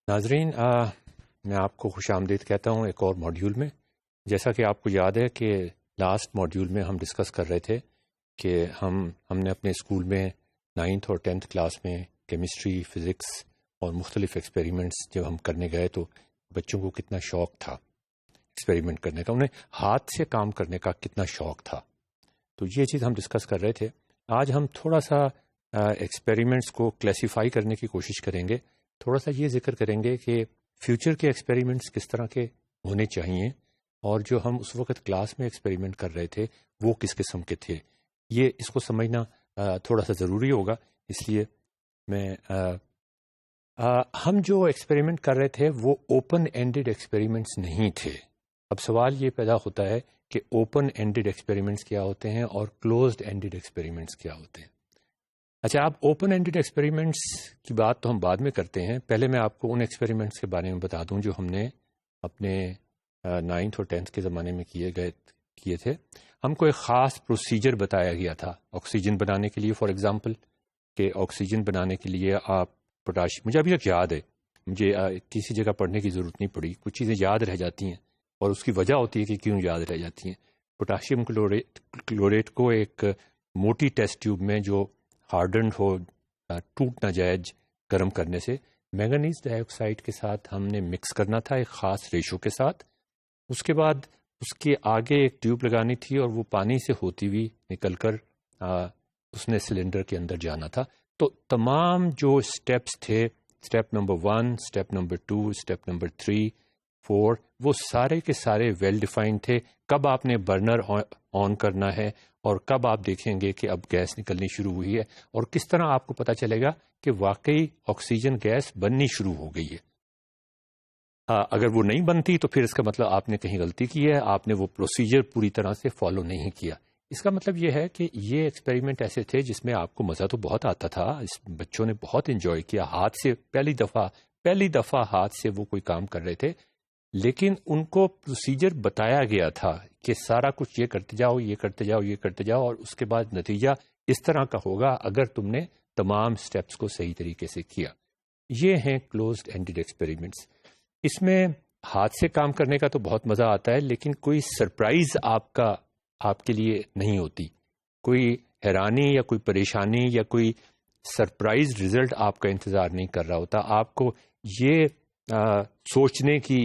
ناظرین، میں آپ کو خوش آمدید کہتا ہوں ایک اور ماڈیول میں. جیسا کہ آپ کو یاد ہے کہ لاسٹ ماڈیول میں ہم ڈسکس کر رہے تھے کہ ہم نے اپنے اسکول میں 9th اور 10th کلاس میں کیمسٹری، فزکس اور مختلف ایکسپیریمنٹس جب ہم کرنے گئے تو بچوں کو کتنا شوق تھا ایکسپیریمنٹ کرنے کا، انہیں ہاتھ سے کام کرنے کا کتنا شوق تھا. تو یہ چیز ہم ڈسکس کر رہے تھے. آج ہم تھوڑا سا ایکسپیریمنٹس کو کلیسیفائی کرنے کی کوشش کریں گے. تھوڑا سا یہ ذکر کریں گے کہ فیوچر کے ایکسپیریمنٹس کس طرح کے ہونے چاہیے اور جو ہم اس وقت کلاس میں ایکسپیریمنٹ کر رہے تھے وہ کس قسم کے تھے. یہ اس کو سمجھنا تھوڑا سا ضروری ہوگا. اس لیے میں ہم جو ایکسپیریمنٹ کر رہے تھے وہ اوپن اینڈڈ ایکسپیریمنٹس نہیں تھے. اب سوال یہ پیدا ہوتا ہے کہ اوپن اینڈڈ ایکسپیریمنٹس کیا ہوتے ہیں اور کلوزڈ اینڈڈ ایکسپیریمنٹس کیا ہوتے ہیں. اچھا، آپ اوپن اینڈڈ ایکسپیریمنٹس کی بات تو ہم بعد میں کرتے ہیں. پہلے میں آپ کو ان ایکسپیریمنٹس کے بارے میں بتا دوں جو ہم نے اپنے 9th اور 10th کے زمانے میں کیے تھے. ہم کو ایک خاص پروسیجر بتایا گیا تھا آکسیجن بنانے کے لیے. فار ایگزامپل کہ آکسیجن بنانے کے لیے آپ مجھے ابھی تک یاد ہے، مجھے کسی جگہ پڑھنے کی ضرورت نہیں پڑی. کچھ چیزیں یاد رہ جاتی ہیں اور اس کی وجہ ہوتی ہے کہ کیوں یاد رہ جاتی ہیں. پوٹاشیم کلوریٹ کو ایک موٹی ٹیسٹ ٹیوب میں جو ہارڈنڈ ہو، ٹوٹ نہ جائے گرم کرنے سے، مینگنیز ڈائی آکسائڈ کے ساتھ ہم نے مکس کرنا تھا ایک خاص ریشو کے ساتھ. اس کے بعد اس کے آگے ایک ٹیوب لگانی تھی اور وہ پانی سے ہوتی ہوئی نکل کر اس نے سلنڈر کے اندر جانا تھا. تو تمام جو اسٹیپس تھے، step number 1، step number 2، step number 3، 4، وہ سارے کے سارے ویل ڈیفائنڈ تھے. کب آپ نے برنر آن کرنا ہے اور کب آپ دیکھیں گے کہ اب گیس نکلنی شروع ہوئی ہے، اور کس طرح آپ کو پتہ چلے گا کہ واقعی آکسیجن گیس بننی شروع ہو گئی ہے. اگر وہ نہیں بنتی تو پھر اس کا مطلب آپ نے کہیں غلطی کی ہے، آپ نے وہ پروسیجر پوری طرح سے فالو نہیں کیا. اس کا مطلب یہ ہے کہ یہ ایکسپیریمنٹ ایسے تھے جس میں آپ کو مزہ تو بہت آتا تھا. بچوں نے بہت انجوائے کیا. ہاتھ سے پہلی دفعہ ہاتھ سے وہ کوئی کام کر رہے تھے، لیکن ان کو پروسیجر بتایا گیا تھا کہ سارا کچھ یہ کرتے جاؤ، یہ کرتے جاؤ، یہ کرتے جاؤ، اور اس کے بعد نتیجہ اس طرح کا ہوگا اگر تم نے تمام سٹیپس کو صحیح طریقے سے کیا. یہ ہیں کلوزڈ اینڈڈ ایکسپیریمنٹس. اس میں ہاتھ سے کام کرنے کا تو بہت مزہ آتا ہے، لیکن کوئی سرپرائز آپ کے لیے نہیں ہوتی. کوئی حیرانی یا کوئی پریشانی یا کوئی سرپرائز رزلٹ آپ کا انتظار نہیں کر رہا ہوتا. آپ کو یہ سوچنے کی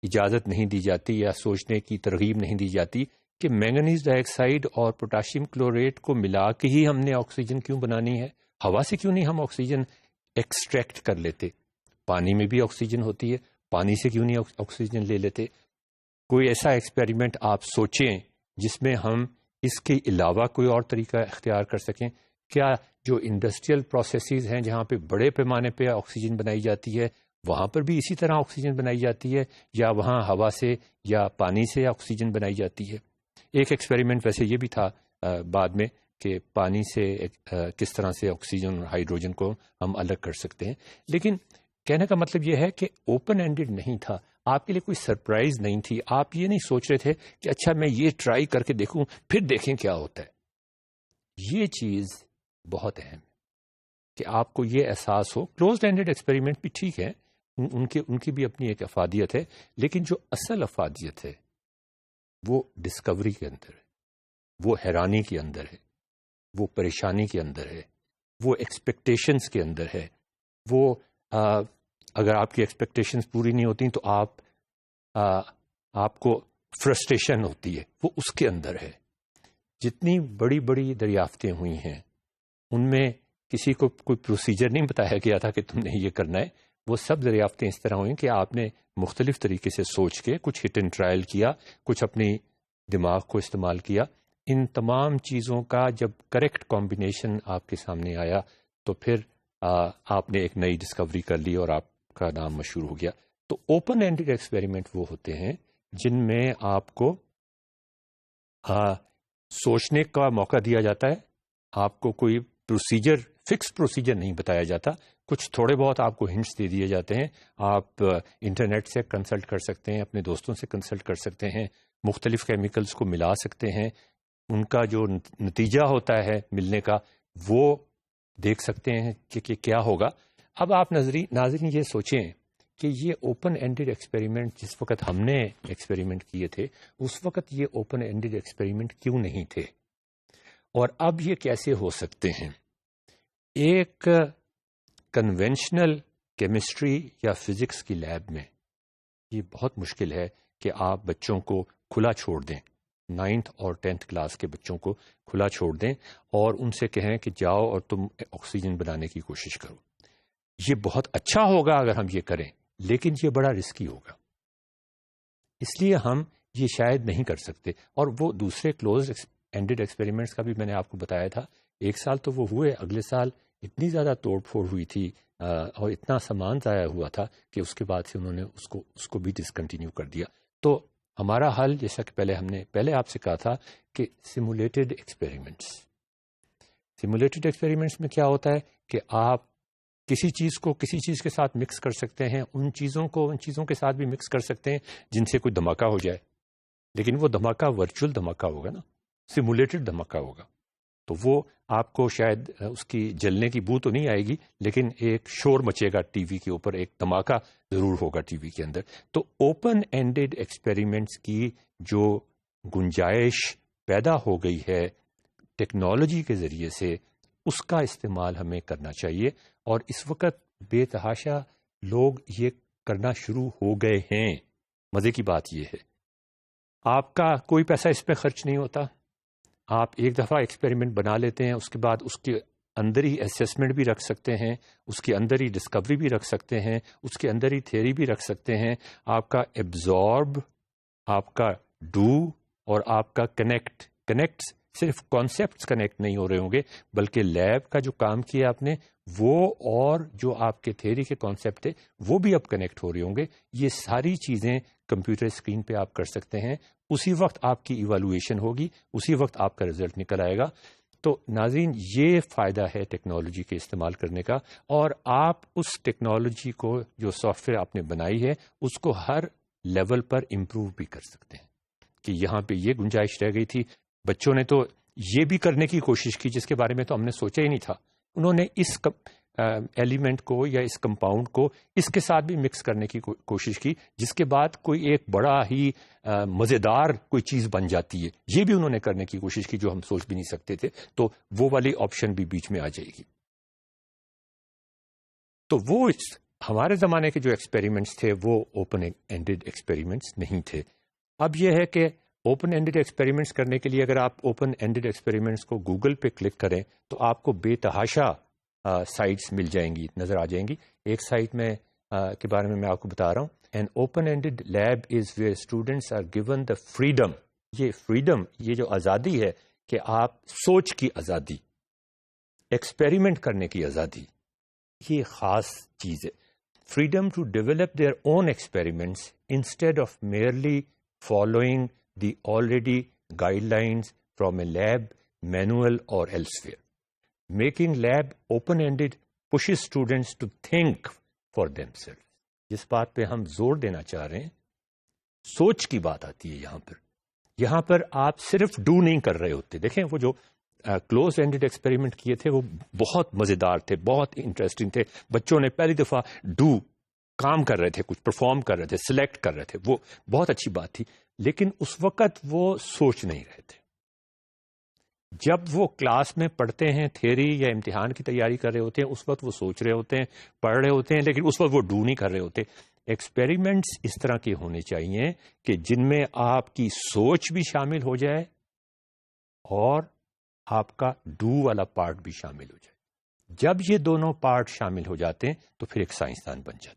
اجازت نہیں دی جاتی یا سوچنے کی ترغیب نہیں دی جاتی کہ مینگنیز ڈائی آکسائڈ اور پوٹاشیم کلوریٹ کو ملا کے ہی ہم نے آکسیجن کیوں بنانی ہے. ہوا سے کیوں نہیں ہم آکسیجن ایکسٹریکٹ کر لیتے؟ پانی میں بھی آکسیجن ہوتی ہے، پانی سے کیوں نہیں آکسیجن لے لیتے؟ کوئی ایسا ایکسپیریمنٹ آپ سوچیں جس میں ہم اس کے علاوہ کوئی اور طریقہ اختیار کر سکیں. کیا جو انڈسٹریل پروسیسز ہیں جہاں پہ بڑے پیمانے پہ آکسیجن بنائی جاتی ہے وہاں پر بھی اسی طرح آکسیجن بنائی جاتی ہے، یا وہاں ہوا سے یا پانی سے آکسیجن بنائی جاتی ہے؟ ایک ایکسپیریمنٹ ویسے یہ بھی تھا بعد میں کہ پانی سے کس طرح سے آکسیجن اور ہائیڈروجن کو ہم الگ کر سکتے ہیں. لیکن کہنے کا مطلب یہ ہے کہ اوپن اینڈڈ نہیں تھا. آپ کے لیے کوئی سرپرائز نہیں تھی. آپ یہ نہیں سوچ رہے تھے کہ اچھا میں یہ ٹرائی کر کے دیکھوں پھر دیکھیں کیا ہوتا ہے. یہ چیز بہت اہم ہے کہ آپ کو یہ احساس ہو. کلوزڈ اینڈڈ ایکسپیریمنٹ بھی ٹھیک ہے، ان کی بھی اپنی ایک افادیت ہے، لیکن جو اصل افادیت ہے وہ ڈسکوری کے اندر ہے، وہ حیرانی کے اندر ہے، وہ پریشانی کے اندر ہے، وہ ایکسپیکٹیشنز کے اندر ہے. وہ اگر آپ کی ایکسپیکٹیشنز پوری نہیں ہوتی تو آپ کو فرسٹریشن ہوتی ہے، وہ اس کے اندر ہے. جتنی بڑی بڑی دریافتیں ہوئی ہیں ان میں کسی کو کوئی پروسیجر نہیں بتایا گیا تھا کہ تم نے یہ کرنا ہے. وہ سب دریافتیں اس طرح ہوئیں کہ آپ نے مختلف طریقے سے سوچ کے کچھ ہٹ اینڈ ٹرائل کیا، کچھ اپنی دماغ کو استعمال کیا. ان تمام چیزوں کا جب کریکٹ کمبینیشن آپ کے سامنے آیا تو پھر آپ نے ایک نئی ڈسکوری کر لی اور آپ کا نام مشہور ہو گیا. تو اوپن اینڈڈ ایکسپیریمنٹ وہ ہوتے ہیں جن میں آپ کو سوچنے کا موقع دیا جاتا ہے. آپ کو کوئی فکس پروسیجر نہیں بتایا جاتا. کچھ تھوڑے بہت آپ کو ہنٹس دے دیے جاتے ہیں. آپ انٹرنیٹ سے کنسلٹ کر سکتے ہیں، اپنے دوستوں سے کنسلٹ کر سکتے ہیں، مختلف کیمیکلز کو ملا سکتے ہیں. ان کا جو نتیجہ ہوتا ہے ملنے کا وہ دیکھ سکتے ہیں کہ کیا ہوگا. اب آپ ناظرین یہ سوچیں کہ یہ اوپن اینڈیڈ ایکسپیریمنٹ جس وقت ہم نے ایکسپیریمنٹ کیے تھے اس وقت یہ اوپن اینڈیڈ ایکسپیریمنٹ کیوں نہیں تھے، اور اب یہ کیسے ہو سکتے ہیں؟ ایک کنونشنل کیمسٹری یا فزکس کی لیب میں یہ بہت مشکل ہے کہ آپ بچوں کو کھلا چھوڑ دیں، 9th اور 10th کلاس کے بچوں کو کھلا چھوڑ دیں اور ان سے کہیں کہ جاؤ اور تم آکسیجن بنانے کی کوشش کرو۔ یہ بہت اچھا ہوگا اگر ہم یہ کریں، لیکن یہ بڑا رسکی ہوگا، اس لیے ہم یہ شاید نہیں کر سکتے۔ اور وہ دوسرے کلوز اینڈیڈ ایکسپیریمنٹس کا بھی میں نے آپ کو بتایا تھا، 1 سال تو وہ ہوئے، اگلے سال اتنی زیادہ توڑ پھوڑ ہوئی تھی اور اتنا سامان ضائع ہوا تھا کہ اس کے بعد سے انہوں نے اس کو بھی ڈسکنٹینیو کر دیا۔ تو ہمارا حل، جیسا کہ پہلے آپ سے کہا تھا کہ سیمولیٹڈ ایکسپیریمنٹس میں کیا ہوتا ہے کہ آپ کسی چیز کو کسی چیز کے ساتھ مکس کر سکتے ہیں، ان چیزوں کے ساتھ بھی مکس کر سکتے ہیں جن سے کوئی دھماکہ ہو جائے، لیکن وہ دھماکہ ورچوئل دھماکہ ہوگا نا، سیمولیٹڈ دھماکہ ہوگا، تو وہ آپ کو شاید اس کی جلنے کی بو تو نہیں آئے گی، لیکن ایک شور مچے گا ٹی وی کے اوپر، ایک دھماکہ ضرور ہوگا ٹی وی کے اندر۔ تو اوپن اینڈیڈ ایکسپیریمنٹس کی جو گنجائش پیدا ہو گئی ہے ٹیکنالوجی کے ذریعے سے، اس کا استعمال ہمیں کرنا چاہیے، اور اس وقت بے تحاشا لوگ یہ کرنا شروع ہو گئے ہیں۔ مزے کی بات یہ ہے آپ کا کوئی پیسہ اس پہ خرچ نہیں ہوتا، آپ ایک دفعہ ایکسپیریمنٹ بنا لیتے ہیں، اس کے بعد اس کے اندر ہی اسیسمنٹ بھی رکھ سکتے ہیں، اس کے اندر ہی ڈسکوری بھی رکھ سکتے ہیں، اس کے اندر ہی تھیوری بھی رکھ سکتے ہیں۔ آپ کا ایبزارب، آپ کا ڈو اور آپ کا کنیکٹ صرف کانسیپٹس کنیکٹ نہیں ہو رہے ہوں گے، بلکہ لیب کا جو کام کیا آپ نے وہ اور جو آپ کے تھیوری کے کانسیپٹ تھے وہ بھی اب کنیکٹ ہو رہے ہوں گے۔ یہ ساری چیزیں کمپیوٹر اسکرین پہ آپ کر سکتے ہیں، اسی وقت آپ کی ایوالویشن ہوگی، اسی وقت آپ کا رزلٹ نکل آئے گا۔ تو ناظرین یہ فائدہ ہے ٹیکنالوجی کے استعمال کرنے کا، اور آپ اس ٹیکنالوجی کو جو سافٹ ویئر آپ نے بنائی ہے اس کو ہر لیول پر امپروو بھی کر سکتے ہیں کہ یہاں پہ یہ گنجائش رہ گئی تھی، بچوں نے تو یہ بھی کرنے کی کوشش کی جس کے بارے میں تو ہم نے سوچا ہی نہیں تھا، انہوں نے اس ایلیمنٹ کو یا اس کمپاؤنڈ کو اس کے ساتھ بھی مکس کرنے کی کوشش کی، جس کے بعد کوئی ایک بڑا ہی مزیدار کوئی چیز بن جاتی ہے۔ یہ بھی انہوں نے کرنے کی کوشش کی جو ہم سوچ بھی نہیں سکتے تھے، تو وہ والی آپشن بھی بیچ میں آ جائے گی۔ تو وہ ہمارے زمانے کے جو ایکسپیریمنٹس تھے وہ اوپن اینڈیڈ ایکسپیریمنٹس نہیں تھے۔ اب یہ ہے کہ اوپن اینڈیڈ ایکسپیریمنٹس کرنے کے لیے اگر آپ اوپن اینڈیڈ ایکسپیریمنٹس کو گوگل پہ کلک کریں تو آپ کو بے تحاشا سائٹس مل جائیں گی، نظر آ جائیں گی۔ ایک سائٹ میں کے بارے میں آپ کو بتا رہا ہوں، an open ended lab is where students are given the freedom. یہ فریڈم، یہ جو آزادی ہے کہ آپ سوچ کی آزادی، ایکسپیریمنٹ کرنے کی آزادی، یہ خاص چیز ہے۔ Freedom to develop their own experiments instead of merely following the already guidelines from a lab, manual or elsewhere. Making lab open-ended pushes students to think for themselves. جس بات پہ ہم زور دینا چاہ رہے ہیں، سوچ کی بات آتی ہے یہاں پر آپ صرف ڈو نہیں کر رہے ہوتے۔ دیکھیں وہ جو کلوز اینڈیڈ ایکسپیریمنٹ کیے تھے وہ بہت مزیدار تھے، بہت انٹرسٹنگ تھے، بچوں نے پہلی دفعہ ڈو کام کر رہے تھے، کچھ پرفارم کر رہے تھے، سلیکٹ کر رہے تھے، وہ بہت اچھی بات تھی، لیکن اس وقت وہ سوچ نہیں رہے تھے۔ جب وہ کلاس میں پڑھتے ہیں، تھیوری یا امتحان کی تیاری کر رہے ہوتے ہیں، اس وقت وہ سوچ رہے ہوتے ہیں، پڑھ رہے ہوتے ہیں، لیکن اس وقت وہ ڈو نہیں کر رہے ہوتے۔ ایکسپیریمنٹس اس طرح کے ہونے چاہیے کہ جن میں آپ کی سوچ بھی شامل ہو جائے اور آپ کا ڈو والا پارٹ بھی شامل ہو جائے۔ جب یہ دونوں پارٹ شامل ہو جاتے ہیں تو پھر ایک سائنسدان بن جاتا ہے۔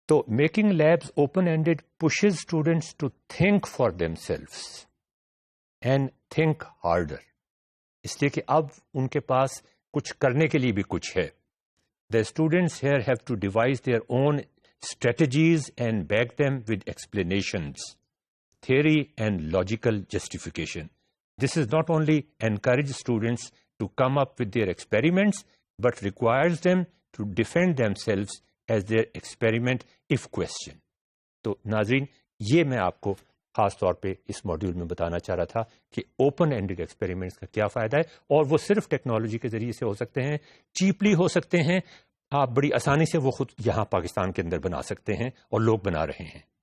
تو making labs open ended pushes students to think for themselves and think harder، اس لیے کہ اب ان کے پاس کچھ کرنے کے لیے بھی کچھ ہے۔ The students here have to devise their own strategies and back them with explanations, theory and logical justification. This is not only encourage students to come up with their experiments, but requires them to defend themselves as their experiment if questioned. تو ناظرین یہ میں آپ کو خاص طور پہ اس module میں بتانا چاہ رہا تھا کہ اوپن اینڈیڈ ایکسپیریمنٹس کا کیا فائدہ ہے، اور وہ صرف ٹیکنالوجی کے ذریعے سے ہو سکتے ہیں، چیپلی ہو سکتے ہیں، آپ بڑی آسانی سے وہ خود یہاں پاکستان کے اندر بنا سکتے ہیں اور لوگ بنا رہے ہیں.